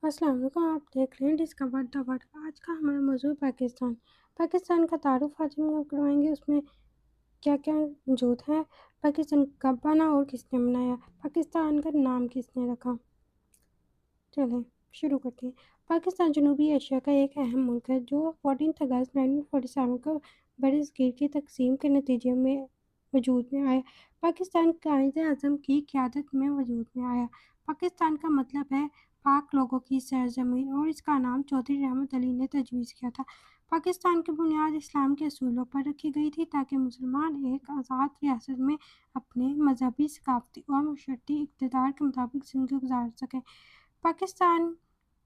السلام علیکم، آپ دیکھ رہے ہیں ڈسکور دا ورلڈ۔ آج کا ہمارا موضوع پاکستان کا تعارف آج ہم کروائیں گے۔ اس میں کیا کیا موجود ہے، پاکستان کب بنا اور کس نے بنایا، پاکستان کا نام کس نے رکھا۔ چلیں شروع کرتے ہیں۔ پاکستان جنوبی ایشیا کا ایک اہم ملک ہے جو 14 اگست 1947 کو بر صغیر کی تقسیم کے نتیجے میں وجود میں آیا۔ پاکستان قائد اعظم کی قیادت میں وجود میں آیا۔ پاکستان کا مطلب ہے پاک لوگوں کی سرزمین، اور اس کا نام چودھری رحمت علی نے تجویز کیا تھا۔ پاکستان کی بنیاد اسلام کے اصولوں پر رکھی گئی تھی تاکہ مسلمان ایک آزاد ریاست میں اپنے مذہبی، ثقافتی اور معاشرتی اقتدار کے مطابق زندگی گزار سکیں۔ پاکستان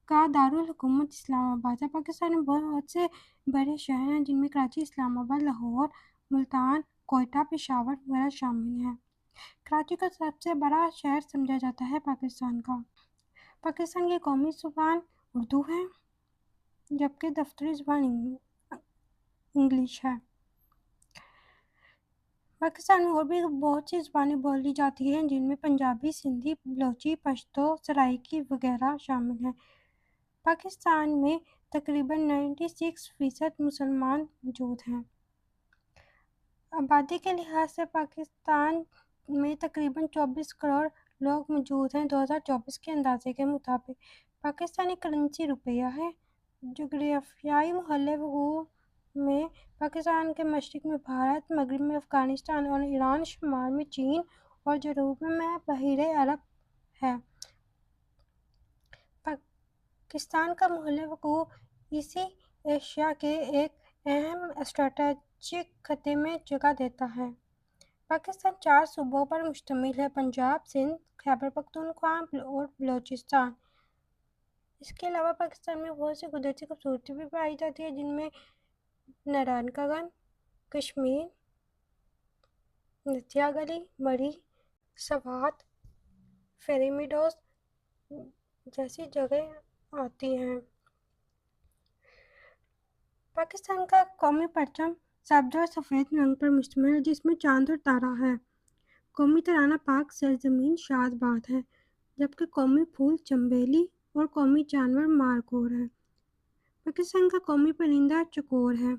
کا دارالحکومت اسلام آباد ہے۔ پاکستان میں بہت سے بڑے شہر ہیں جن میں کراچی، اسلام آباد، لاہور، ملتان، کوئٹہ، پشاور وغیرہ شامل ہیں۔ کراچی کو سب سے بڑا شہر سمجھا جاتا ہے پاکستان کا۔ پاکستان کی قومی زبان اردو ہے جبکہ دفتری زبان انگلش ہے۔ پاکستان میں اور بھی بہت سی زبانیں بولی جاتی ہیں جن میں پنجابی، سندھی، بلوچی، پشتو، سرائیکی وغیرہ شامل ہیں۔ پاکستان میں تقریباً 96% مسلمان موجود ہیں۔ آبادی کے لحاظ سے پاکستان میں تقریباً 24 کروڑ لوگ موجود ہیں 2024 کے اندازے کے مطابق۔ پاکستانی کرنسی روپیہ ہے۔ جغرافیائی محل وقوع میں پاکستان کے مشرق میں بھارت، مغرب میں افغانستان اور ایران، شمال میں چین اور جنوب میں بحیرہ عرب ہے۔ پاکستان کا محل وقوع اسے ایشیا کے ایک اہم اسٹریٹجک خطے میں جگہ دیتا ہے۔ پاکستان 4 صوبوں پر مشتمل ہے: پنجاب، سندھ، خیبر پختونخوا اور بلوچستان۔ اس کے علاوہ پاکستان میں بہت سی قدرتی خوبصورتی بھی پائی جاتی ہے جن میں نارائن کشمیر، نتھیا گلی، مری، سوات، فیری میڈوز جیسی جگہیں آتی ہیں۔ پاکستان کا قومی پرچم سبز اور سفید رنگ پر مشتمل ہے جس میں چاند اور تارہ ہے۔ قومی ترانہ پاک سرزمین شاد باد ہے، جبکہ قومی پھول چنبیلی اور قومی جانور مارخور ہے۔ پاکستان کا قومی پرندہ چکور ہے۔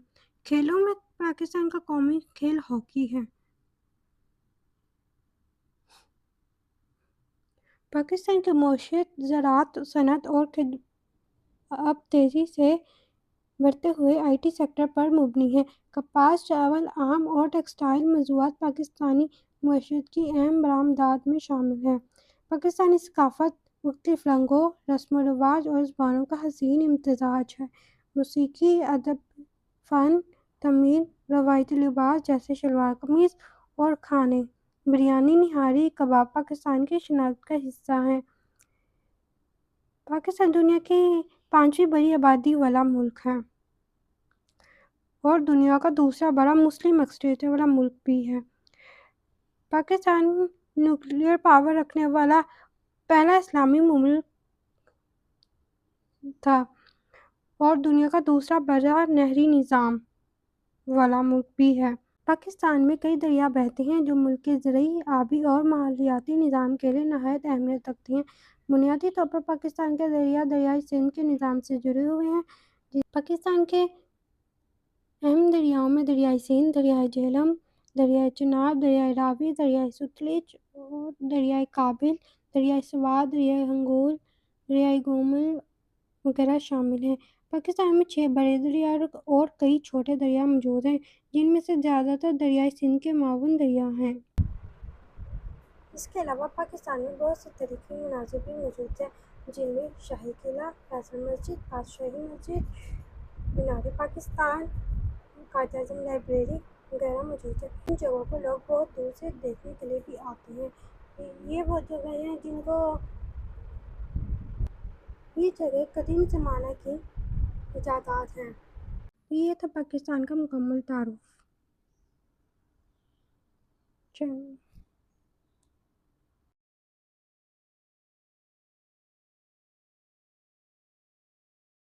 کھیلوں میں پاکستان کا قومی کھیل ہاکی ہے۔ پاکستان کی معیشت زراعت، صنعت اور اب تیزی سے بڑھتے ہوئے آئی ٹی سیکٹر پر مبنی ہے۔ کپاس، چاول، آم اور ٹیکسٹائل مصنوعات پاکستانی معیشت کی اہم برآمدات میں شامل ہیں۔ پاکستانی ثقافت مختلف رنگوں، رسم و رواج اور زبانوں کا حسین امتزاج ہے۔ موسیقی، ادب، فن تعمیر، روایتی لباس جیسے شلوار قمیض اور کھانے، بریانی، نہاری، کباب پاکستان کی شناخت کا حصہ ہیں۔ پاکستان دنیا کی 5ویں بڑی آبادی والا ملک ہے اور دنیا کا دوسرا بڑا مسلم اکثریت والا ملک بھی ہے۔ پاکستان نیوکلیئر پاور رکھنے والا پہلا اسلامی ملک تھا اور دنیا کا دوسرا بڑا نہری نظام والا ملک بھی ہے۔ پاکستان میں کئی دریا بہتے ہیں جو ملک کے زرعی، آبی اور ماحولیاتی نظام کے لیے نہایت اہمیت رکھتے ہیں۔ بنیادی طور پر پاکستان کے دریا دریائے سندھ کے نظام سے جڑے ہوئے ہیں۔ پاکستان کے اہم دریاؤں میں دریائے سندھ، دریائے جہلم، دریائے چناب، دریائے راوی، دریائے ستلج اور دریائے کابل، دریائے سوات، دریائے ہنگول، دریائے گومل وغیرہ شامل ہیں۔ پاکستان میں 6 بڑے دریا اور کئی چھوٹے دریا موجود ہیں جن میں سے زیادہ تر دریائے سندھ کے معاون دریا ہیں۔ اس کے علاوہ پاکستان میں بہت سے تاریخی مناظر بھی موجود ہیں جن میں شاہی قلعہ، فیصل مسجد، بادشاہی مسجد، مینار پاکستان، قائد اعظم لائبریری وغیرہ موجود ہیں۔ ان جگہوں کو لوگ بہت دور سے دیکھنے کے لیے بھی آتے ہیں۔ یہ وہ جگہیں ہیں یہ جگہ قدیم زمانہ کی ایجادات ہیں۔ یہ تھا پاکستان کا مکمل تعارف۔